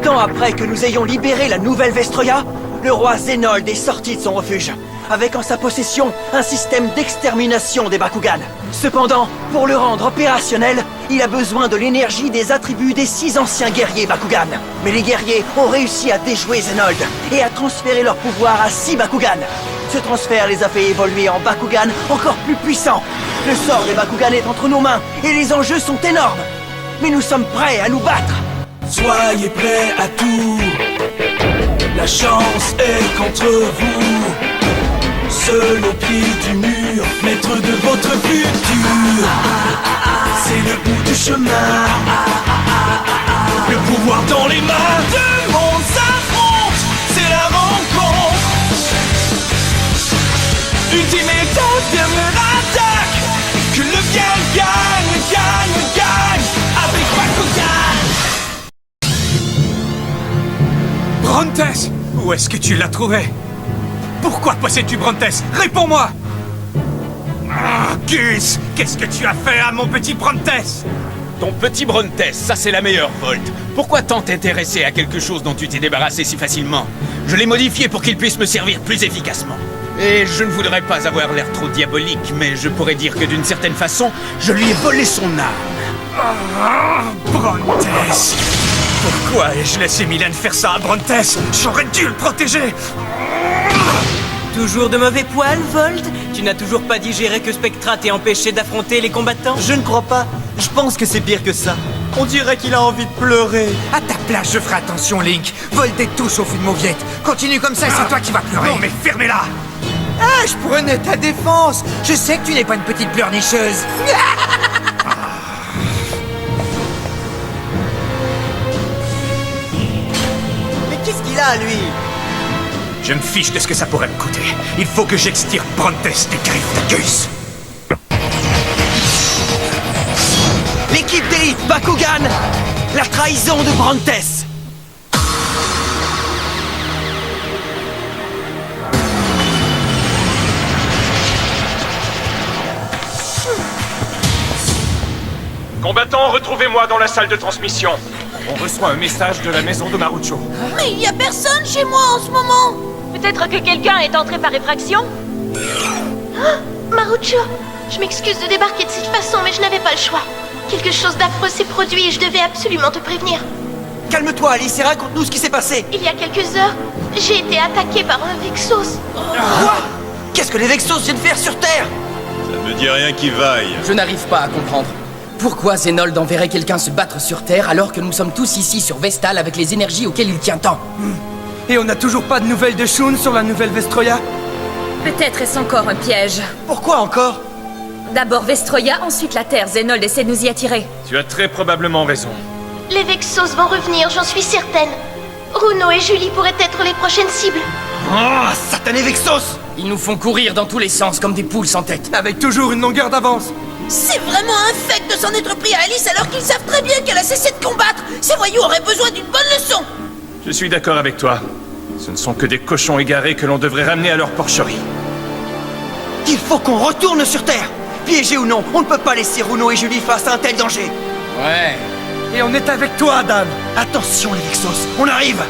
temps après que nous ayons libéré la nouvelle Vestroia, le roi Zénold est sorti de son refuge, avec en sa possession un système d'extermination des Bakugan. Cependant, pour le rendre opérationnel, il a besoin de l'énergie des attributs des 6 anciens guerriers Bakugan. Mais les guerriers ont réussi à déjouer Zénold et à transférer leur pouvoir à 6 Bakugan. Ce transfert les a fait évoluer en Bakugan encore plus puissants. Le sort des Bakugan est entre nos mains et les enjeux sont énormes. Mais nous sommes prêts à nous battre. Soyez prêts à tout. La chance est contre vous. Seul au pied du mur, maître de votre futur. C'est le bout du chemin. Le pouvoir dans les mains. Deux mondes s'affrontent. C'est la rencontre. Ultimate dernière attaque. Que le bien gagne, gagne, gagne. Avec Bakugan. Brontes, où est-ce que tu l'as trouvé? Pourquoi possèdes-tu Brontes? Réponds-moi! Ah, Gus, qu'est-ce que tu as fait à mon petit Brontes? Ton petit Brontes, ça c'est la meilleure, Volt. Pourquoi tant t'intéresser à quelque chose dont tu t'es débarrassé si facilement? Je l'ai modifié pour qu'il puisse me servir plus efficacement. Et je ne voudrais pas avoir l'air trop diabolique, mais je pourrais dire que d'une certaine façon, je lui ai volé son âme. Ah, Brontes! Pourquoi ai-je laissé Milan faire ça à Brontes? J'aurais dû le protéger! Toujours de mauvais poil, Volt? Tu n'as toujours pas digéré que Spectra t'ait empêché d'affronter les combattants? Je ne crois pas. Je pense que c'est pire que ça. On dirait qu'il a envie de pleurer. À ta place, je ferai attention, Link. Volt est tout sauf une mauviette. Continue comme ça, c'est toi qui vas pleurer. Non mais fermez-la! Ah, je prenais ta défense. Je sais que tu n'es pas une petite pleurnicheuse. Mais qu'est-ce qu'il a, lui? Je me fiche de ce que ça pourrait me coûter. Il faut que j'extirpe Brontes des griffes de Gus. L'équipe d'élite Bakugan! La trahison de Brontes! Combattants, retrouvez-moi dans la salle de transmission. On reçoit un message de la maison de Marucho. Mais il y a personne chez moi en ce moment. Peut-être que quelqu'un est entré par effraction. Ah, Marucho, je m'excuse de débarquer de cette façon, mais je n'avais pas le choix. Quelque chose d'affreux s'est produit et je devais absolument te prévenir. Calme-toi, Alice, et raconte-nous ce qui s'est passé. Il y a quelques heures, j'ai été attaquée par un Vexos. Quoi? Qu'est-ce que les Vexos viennent faire sur Terre? Ça me dit rien qui vaille. Je n'arrive pas à comprendre. Pourquoi Zénold enverrait quelqu'un se battre sur Terre alors que nous sommes tous ici sur Vestal avec les énergies auxquelles il tient tant? Et on n'a toujours pas de nouvelles de Shun sur la nouvelle Vestroia? Peut-être est-ce encore un piège. Pourquoi encore? D'abord Vestroia, ensuite la Terre. Zénold essaie de nous y attirer. Tu as très probablement raison. Les Vexos vont revenir, j'en suis certaine. Runo et Julie pourraient être les prochaines cibles. Oh, satané Vexos! Ils nous font courir dans tous les sens comme des poules sans tête. Avec toujours une longueur d'avance. C'est vraiment infect de s'en être pris à Alice alors qu'ils savent très bien qu'elle a cessé de combattre. Ces voyous auraient besoin d'une bonne leçon. Je suis d'accord avec toi. Ce ne sont que des cochons égarés que l'on devrait ramener à leur porcherie. Il faut qu'on retourne sur Terre! Piégés ou non, on ne peut pas laisser Runo et Julie face à un tel danger. Ouais. Et on est avec toi, Adam. Attention les Vexos, on arrive!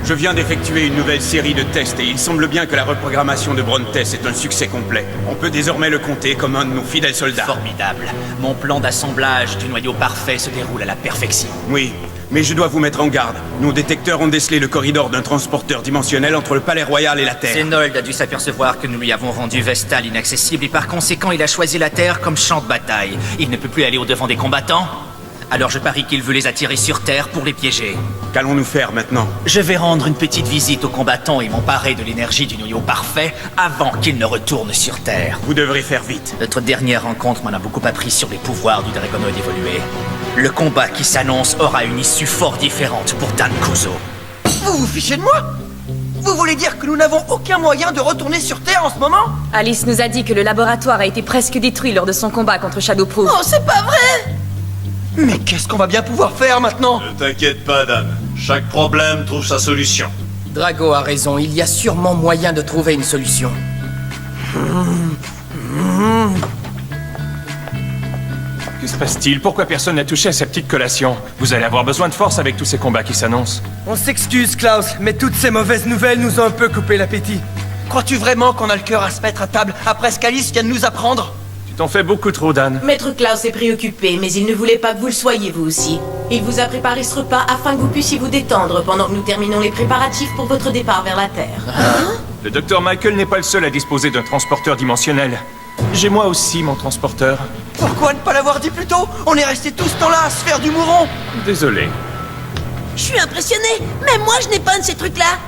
Je viens d'effectuer une nouvelle série de tests et il semble bien que la reprogrammation de Brontes est un succès complet. On peut désormais le compter comme un de nos fidèles soldats. Formidable. Mon plan d'assemblage du noyau parfait se déroule à la perfection. Oui, mais je dois vous mettre en garde. Nos détecteurs ont décelé le corridor d'un transporteur dimensionnel entre le Palais Royal et la Terre. Zénold a dû s'apercevoir que nous lui avons rendu Vestal inaccessible et par conséquent il a choisi la Terre comme champ de bataille. Il ne peut plus aller au-devant des combattants. Alors je parie qu'il veut les attirer sur Terre pour les piéger. Qu'allons-nous faire maintenant? Je vais rendre une petite visite aux combattants et m'emparer de l'énergie du noyau parfait avant qu'ils ne retournent sur Terre. Vous devrez faire vite. Notre dernière rencontre m'en a beaucoup appris sur les pouvoirs du Dragonoid évolué. Le combat qui s'annonce aura une issue fort différente pour Dan Kuzo. Vous vous fichez de moi? Vous voulez dire que nous n'avons aucun moyen de retourner sur Terre en ce moment? Alice nous a dit que le laboratoire a été presque détruit lors de son combat contre Shadowproof. Oh, c'est pas vrai! Mais qu'est-ce qu'on va bien pouvoir faire maintenant? Ne t'inquiète pas, Dan. Chaque problème trouve sa solution. Drago a raison, il y a sûrement moyen de trouver une solution. se passe-t-il? Pourquoi personne n'a touché à sa petite collation? Vous allez avoir besoin de force avec tous ces combats qui s'annoncent. On s'excuse, Klaus, mais toutes ces mauvaises nouvelles nous ont un peu coupé l'appétit. Crois-tu vraiment qu'on a le cœur à se mettre à table après ce qu'Alice vient de nous apprendre? Tu t'en fais beaucoup trop, Dan. Maître Klaus est préoccupé, mais il ne voulait pas que vous le soyez vous aussi. Il vous a préparé ce repas afin que vous puissiez vous détendre pendant que nous terminons les préparatifs pour votre départ vers la Terre. Le docteur Michael n'est pas le seul à disposer d'un transporteur dimensionnel. J'ai moi aussi mon transporteur. Pourquoi ne pas l'avoir dit plus tôt? On est restés tout ce temps-là à se faire du mouron. Désolé. Je suis impressionné. Même moi, je n'ai pas un de ces trucs-là.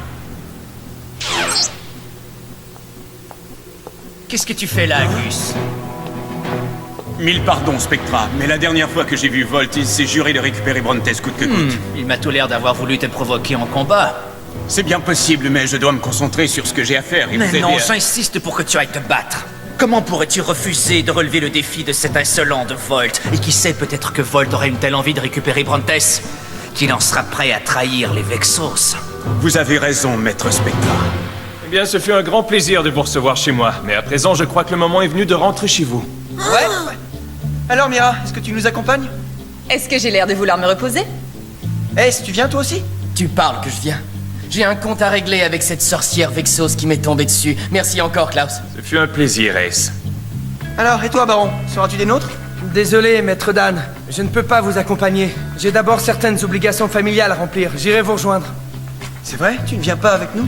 Qu'est-ce que tu fais là, Gus? Mille pardons, Spectra, mais la dernière fois que j'ai vu Volt, il s'est juré de récupérer Brontes coûte que coûte. Il m'a tout l'air d'avoir voulu te provoquer en combat. C'est bien possible, mais je dois me concentrer sur ce que j'ai à faire et vous Mais aider non, à... j'insiste pour que tu ailles te battre. Comment pourrais-tu refuser de relever le défi de cet insolent de Volt? Et qui sait, peut-être que Volt aurait une telle envie de récupérer Brontes qu'il en sera prêt à trahir les Vexos. Vous avez raison, maître Spectra. Eh bien, ce fut un grand plaisir de vous recevoir chez moi. Mais à présent, je crois que le moment est venu de rentrer chez vous. Ouais. Alors Mira, est-ce que tu nous accompagnes? Est-ce que j'ai l'air de vouloir me reposer? Est-ce que tu viens toi aussi? Tu parles que je viens. J'ai un compte à régler avec cette sorcière Vexos qui m'est tombée dessus. Merci encore, Klaus. Ce fut un plaisir, Ace. Alors, et toi, Baron? Seras-tu des nôtres? Désolé, Maître Dan, je ne peux pas vous accompagner. J'ai d'abord certaines obligations familiales à remplir. J'irai vous rejoindre. C'est vrai? Tu ne viens pas avec nous?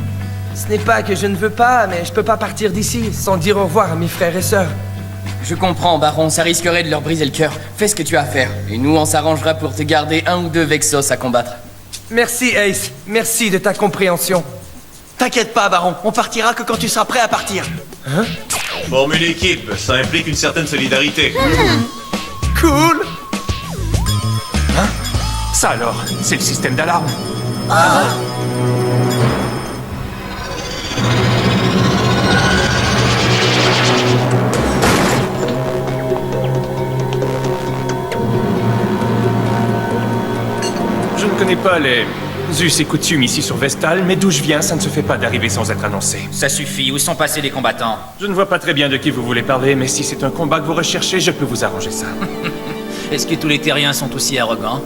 Ce n'est pas que je ne veux pas, mais je peux pas partir d'ici sans dire au revoir à mes frères et sœurs. Je comprends, Baron, ça risquerait de leur briser le cœur. Fais ce que tu as à faire, et nous on s'arrangera pour te garder un ou deux Vexos à combattre. Merci, Ace. Merci de ta compréhension. T'inquiète pas, Baron, on partira que quand tu seras prêt à partir. Hein? Former une équipe, ça implique une certaine solidarité. Cool. Hein? Ça alors, c'est le système d'alarme. Je ne connais pas les us et coutumes ici sur Vestal, mais d'où je viens, ça ne se fait pas d'arriver sans être annoncé. Ça suffit, où sont passés les combattants? Je ne vois pas très bien de qui vous voulez parler, mais si c'est un combat que vous recherchez, je peux vous arranger ça. Est-ce que tous les terriens sont aussi arrogants?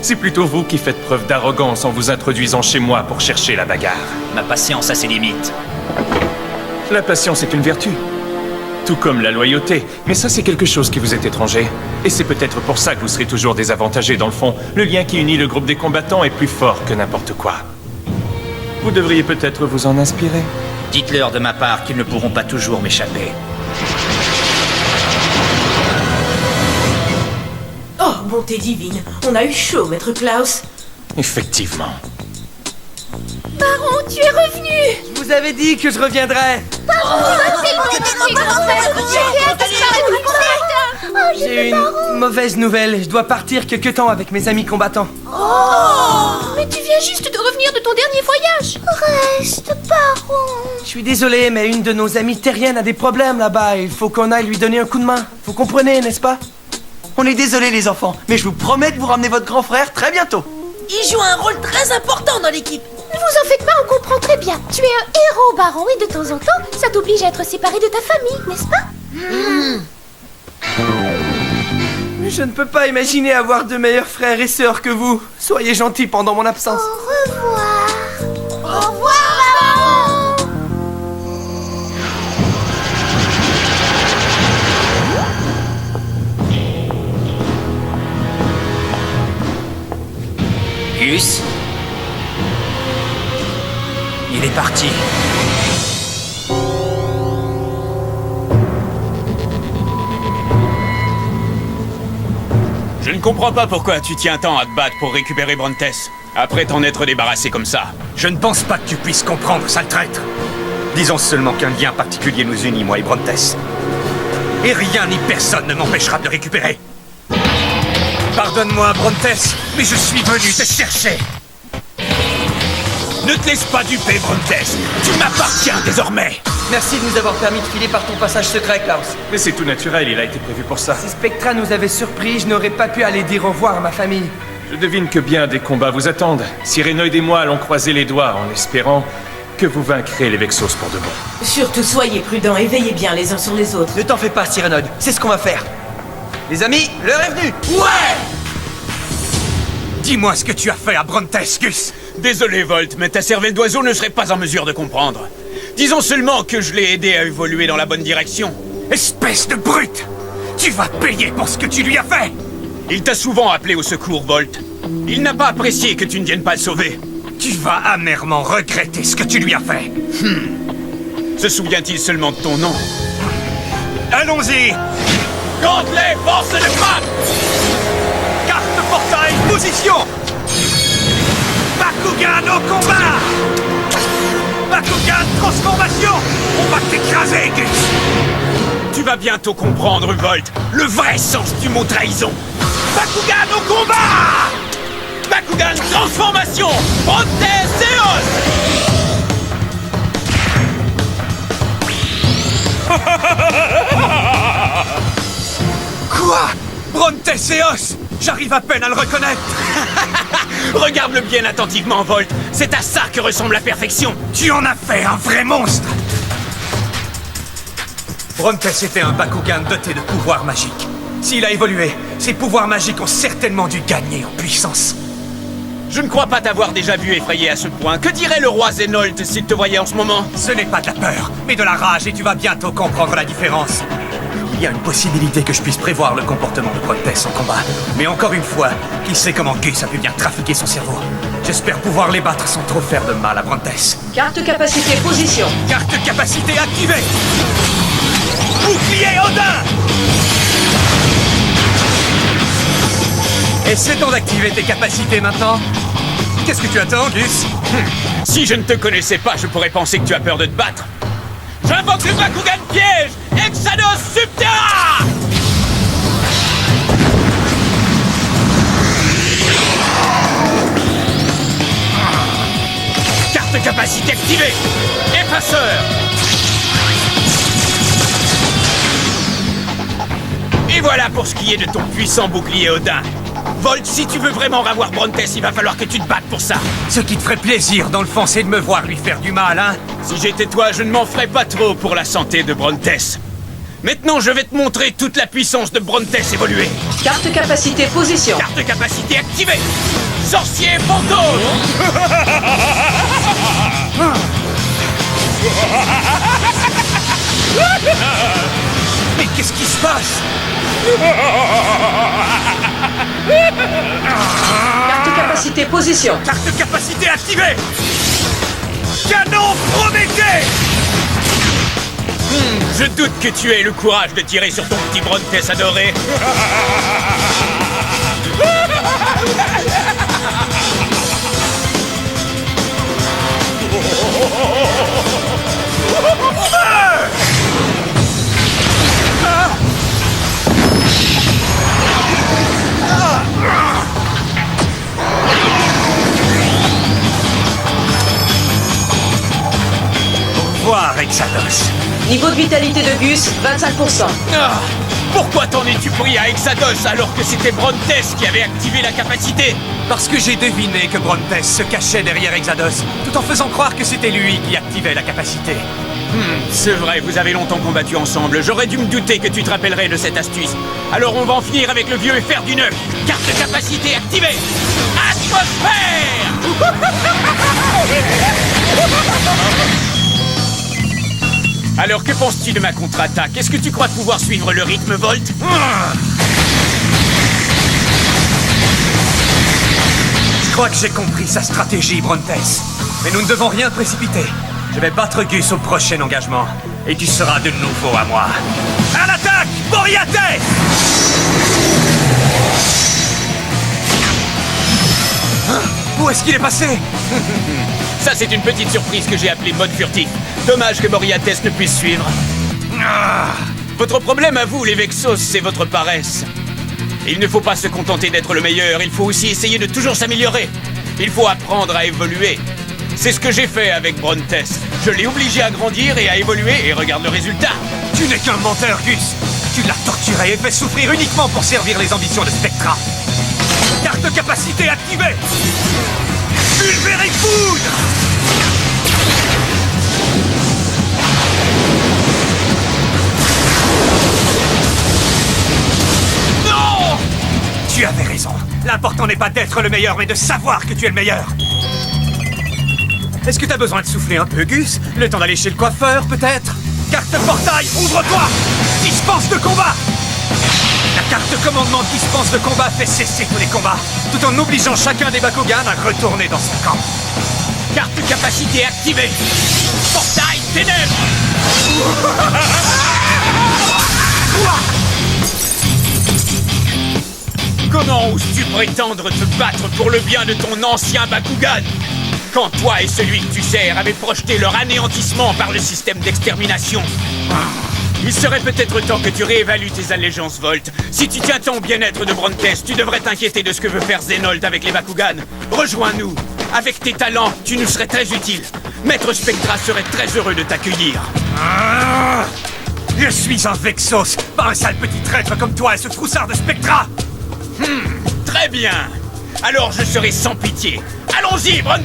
C'est plutôt vous qui faites preuve d'arrogance en vous introduisant chez moi pour chercher la bagarre. Ma patience a ses limites. La patience est une vertu. Tout comme la loyauté. Mais ça, c'est quelque chose qui vous est étranger. Et c'est peut-être pour ça que vous serez toujours désavantagé dans le fond. Le lien qui unit le groupe des combattants est plus fort que n'importe quoi. Vous devriez peut-être vous en inspirer. Dites-leur de ma part qu'ils ne pourront pas toujours m'échapper. Oh, bonté divine, on a eu chaud, Maître Klaus. Effectivement. Baron, tu es revenu! Je vous avais dit que je reviendrais. J'ai une mauvaise nouvelle. Je dois partir quelque temps avec mes amis combattants. Oh! Mais tu viens juste de revenir de ton dernier voyage! Reste, Baron! Je suis désolé, mais une de nos amies terriennes a des problèmes là-bas. Il faut qu'on aille lui donner un coup de main. Vous comprenez, n'est-ce pas? On est désolé les enfants, mais je vous promets de vous ramener votre grand frère très bientôt. Il joue un rôle très important dans l'équipe. Ne vous en faites pas, on comprend très bien. Tu es un héros, Baron, et de temps en temps, ça t'oblige à être séparé de ta famille, n'est-ce pas? Je ne peux pas imaginer avoir de meilleurs frères et sœurs que vous. Soyez gentils pendant mon absence. Au revoir. Au revoir, Baron. Gus? Il est parti. Je ne comprends pas pourquoi tu tiens tant à te battre pour récupérer Brontes, après t'en être débarrassé comme ça. Je ne pense pas que tu puisses comprendre, sale traître. Disons seulement qu'un lien particulier nous unit, moi et Brontes. Et rien ni personne ne m'empêchera de le récupérer. Pardonne-moi, Brontes, mais je suis venu te chercher. Ne te laisse pas duper, Brontes. Tu m'appartiens désormais. Merci de nous avoir permis de filer par ton passage secret, Klaus. Mais c'est tout naturel, il a été prévu pour ça. Si Spectra nous avait surpris, je n'aurais pas pu aller dire au revoir à ma famille. Je devine que bien des combats vous attendent. Cyranoid et moi allons croiser les doigts en espérant que vous vaincrez les Vexos pour de bon. Surtout soyez prudents et veillez bien les uns sur les autres. Ne t'en fais pas, Cyranoid, c'est ce qu'on va faire. Les amis, l'heure est venue. Ouais! Dis-moi ce que tu as fait à Brontes, Gus. Désolé, Volt, mais ta cervelle d'oiseau ne serait pas en mesure de comprendre. Disons seulement que je l'ai aidé à évoluer dans la bonne direction. Espèce de brute! Tu vas payer pour ce que tu lui as fait! Il t'a souvent appelé au secours, Volt. Il n'a pas apprécié que tu ne viennes pas le sauver. Tu vas amèrement regretter ce que tu lui as fait. Se souvient-il seulement de ton nom? Allons-y! Gantelet, force de frappe! Carte portail, position! Bakugan au combat! Bakugan transformation! On va t'écraser, Gus! Tu vas bientôt comprendre, Volt, le vrai sens du mot trahison. Bakugan au combat! Bakugan transformation! Brontes-Eos! Quoi? Brontes-Eos! J'arrive à peine à le reconnaître! Regarde-le bien attentivement, Volt. C'est à ça que ressemble la perfection. Tu en as fait un vrai monstre! Brontes était un Bakugan doté de pouvoirs magiques. S'il a évolué, ses pouvoirs magiques ont certainement dû gagner en puissance. Je ne crois pas t'avoir déjà vu effrayé à ce point. Que dirait le roi Zenold s'il te voyait en ce moment? Ce n'est pas de la peur, mais de la rage, et tu vas bientôt comprendre la différence. Il y a une possibilité que je puisse prévoir le comportement de Brontes en combat. Mais encore une fois, qui sait comment Gus a pu bien trafiquer son cerveau? J'espère pouvoir les battre sans trop faire de mal à Brontes. Carte capacité position. Carte capacité activée! Bouclier Odin! Essaie donc d'activer tes capacités maintenant. Qu'est-ce que tu attends, Gus? Si je ne te connaissais pas, je pourrais penser que tu as peur de te battre. J'invoque le Bakugan piège! Exados Subterra! Carte capacité activée! Effaceur! Et voilà pour ce qui est de ton puissant bouclier Odin. Volt, si tu veux vraiment revoir Brontes, il va falloir que tu te battes pour ça. Ce qui te ferait plaisir, dans le fond, c'est de me voir lui faire du mal, hein? Si j'étais toi, je ne m'en ferais pas trop pour la santé de Brontes. Maintenant, je vais te montrer toute la puissance de Brontes évoluée. Carte capacité position. Carte capacité activée. Sorcier fantôme. Mais qu'est-ce qui se passe? Carte capacité position. Carte capacité activée! Canon Prométhée! Je doute que tu aies le courage de tirer sur ton petit Brontes adoré. Au revoir, Exados. Niveau de vitalité de Gus, 25%. Pourquoi t'en es-tu pris à Exados alors que c'était Brontes qui avait activé la capacité? Parce que j'ai deviné que Brontes se cachait derrière Exados, tout en faisant croire que c'était lui qui activait la capacité. C'est vrai, vous avez longtemps combattu ensemble. J'aurais dû me douter que tu te rappellerais de cette astuce. Alors on va en finir avec le vieux et faire du neuf. Carte de capacité activée. Atmosphère. Alors que penses-tu de ma contre-attaque? Est-ce que tu crois pouvoir suivre le rythme, Volt? Je crois que j'ai compris sa stratégie, Brontes. Mais nous ne devons rien précipiter. Je vais battre Gus au prochain engagement. Et tu seras de nouveau à moi. À l'attaque, Boreates! Hein? Où est-ce qu'il est passé? Ça, c'est une petite surprise que j'ai appelée mode furtif. Dommage que Boreates ne puisse suivre. Votre problème à vous, les Vexos, c'est votre paresse. Il ne faut pas se contenter d'être le meilleur, il faut aussi essayer de toujours s'améliorer. Il faut apprendre à évoluer. C'est ce que j'ai fait avec Brontes. Je l'ai obligé à grandir et à évoluer, et regarde le résultat. Tu n'es qu'un menteur, Gus. Tu l'as torturé et fait souffrir uniquement pour servir les ambitions de Spectra. Carte capacité activée. Pulvérifoudre. Tu avais raison. L'important n'est pas d'être le meilleur, mais de savoir que tu es le meilleur. Est-ce que t'as besoin de souffler un peu, Gus? Le temps d'aller chez le coiffeur, peut-être? Carte portail, ouvre-toi! Dispense de combat! La carte de commandement dispense de combat fait cesser tous les combats, tout en obligeant chacun des Bakugan à retourner dans son camp. Carte capacité activée. Portail ténèbres. Comment oses-tu prétendre te battre pour le bien de ton ancien Bakugan quand toi et celui que tu sers avaient projeté leur anéantissement par le système d'extermination? Il serait peut-être temps que tu réévalues tes allégeances, Volt. Si tu tiens tant au bien-être de Brontes, tu devrais t'inquiéter de ce que veut faire Zenold avec les Bakugan. Rejoins-nous. Avec tes talents, tu nous serais très utile. Maître Spectra serait très heureux de t'accueillir. Je suis un Vexos, pas un sale petit traître comme toi et ce froussard de Spectra. Très bien. Alors je serai sans pitié. Allons-y, Brontes.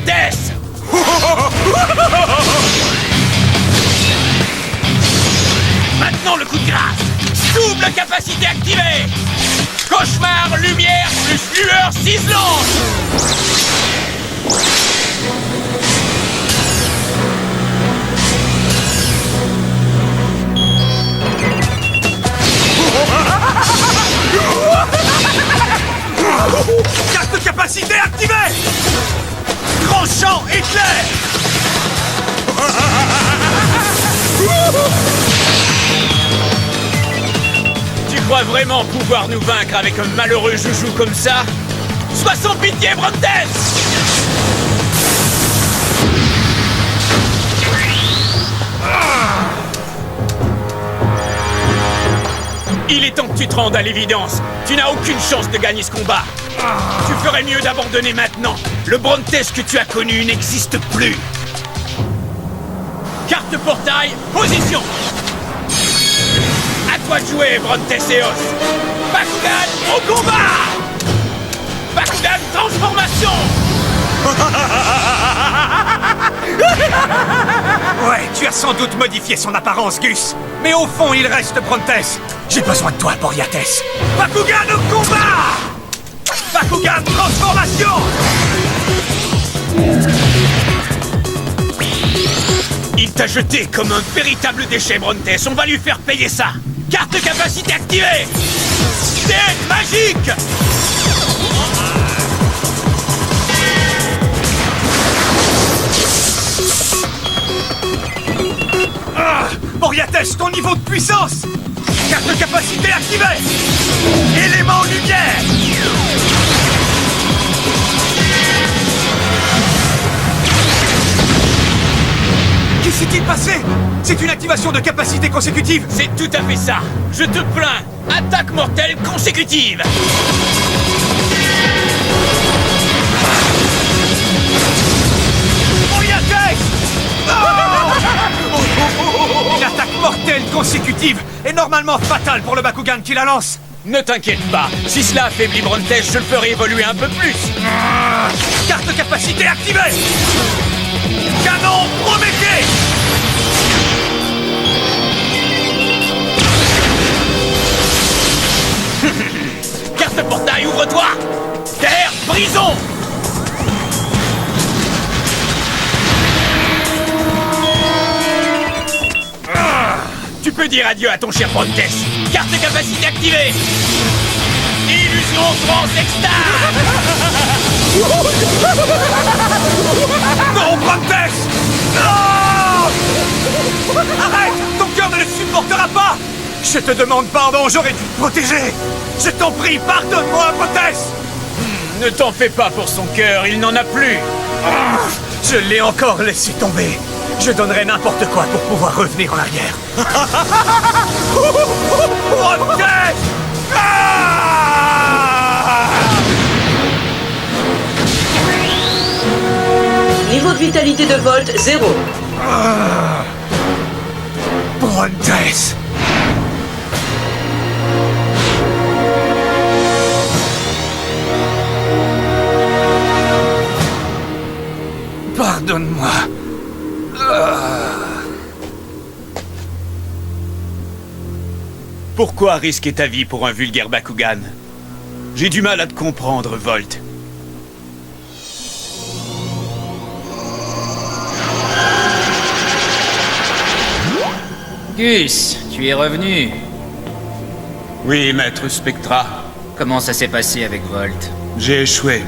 Maintenant le coup de grâce. Double capacité activée. Cauchemar, lumière, plus lueur ciselante. Carte capacité activée. Grand champ éclair. Tu crois vraiment pouvoir nous vaincre avec un malheureux joujou comme ça? Sois sans pitié, Brontes! Il est temps que tu te rendes à l'évidence. Tu n'as aucune chance de gagner ce combat. Tu ferais mieux d'abandonner maintenant. Le Brontes que tu as connu n'existe plus. Carte portail, position. À toi de jouer, Brontes Eos. Bakugan au combat. Bakugan transformation. Ouais, tu as sans doute modifié son apparence, Gus. Mais au fond, il reste Brontes. J'ai besoin de toi, Boreates. Bakugan au combat. Bakugan transformation. Il t'a jeté comme un véritable déchet, Brontes. On va lui faire payer ça. Carte capacité activée. Tête magique. Boreates, ton niveau de puissance. Carte de capacité activée. Élément lumière. Que s'est-il passé? C'est une activation de capacité consécutive. C'est tout à fait ça. Je te plains. Attaque mortelle consécutive. Boreates. Une attaque mortelle consécutive est normalement fatale pour le Bakugan qui la lance. Ne t'inquiète pas, si cela affaiblit Brontes, je le ferai évoluer un peu plus. Carte de capacité activée. Canon Prométhée. Carte portail, ouvre-toi. Terre, brisons. Tu peux dire adieu à ton cher Brontes. Carte de capacité activée. Illusion transextase. Non, Brontes. Non. Arrête. Ton cœur ne le supportera pas. Je te demande pardon, j'aurais dû te protéger. Je t'en prie, pardonne-moi, Brontes. Ne t'en fais pas pour son cœur, il n'en a plus. Je l'ai encore laissé tomber. Je donnerais n'importe quoi pour pouvoir revenir en arrière. Brontes! Niveau de vitalité de Volt, 0. Brontes! Pardonne-moi. Pourquoi risquer ta vie pour un vulgaire Bakugan? J'ai du mal à te comprendre, Volt. Gus, tu es revenu. Oui, maître Spectra. Comment ça s'est passé avec Volt? J'ai échoué.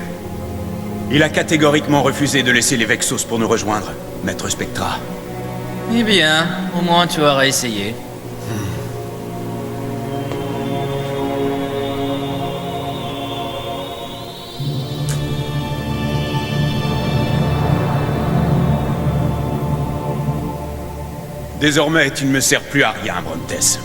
Il a catégoriquement refusé de laisser les Vexos pour nous rejoindre, maître Spectra. Eh bien, au moins tu auras essayé. Désormais, tu ne me sers plus à rien, Brontes.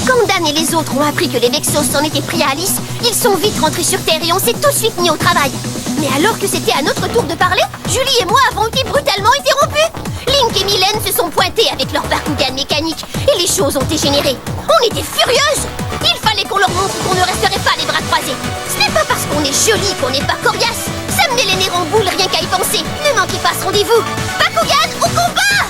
Quand Dan et les autres ont appris que les Vexos s'en étaient pris à Alice, ils sont vite rentrés sur Terre et on s'est tout de suite mis au travail. Mais alors que c'était à notre tour de parler, Julie et moi avons été brutalement interrompus. Link et Mylène se sont pointés avec leur Bakugan mécanique et les choses ont dégénéré. On était furieuses. Il fallait qu'on leur montre qu'on ne resterait pas les bras croisés. Ce n'est pas parce qu'on est joli qu'on n'est pas coriace. Ça me met les nerfs en boule rien qu'à y penser. Ne manquez pas ce rendez-vous. Bakugan au combat!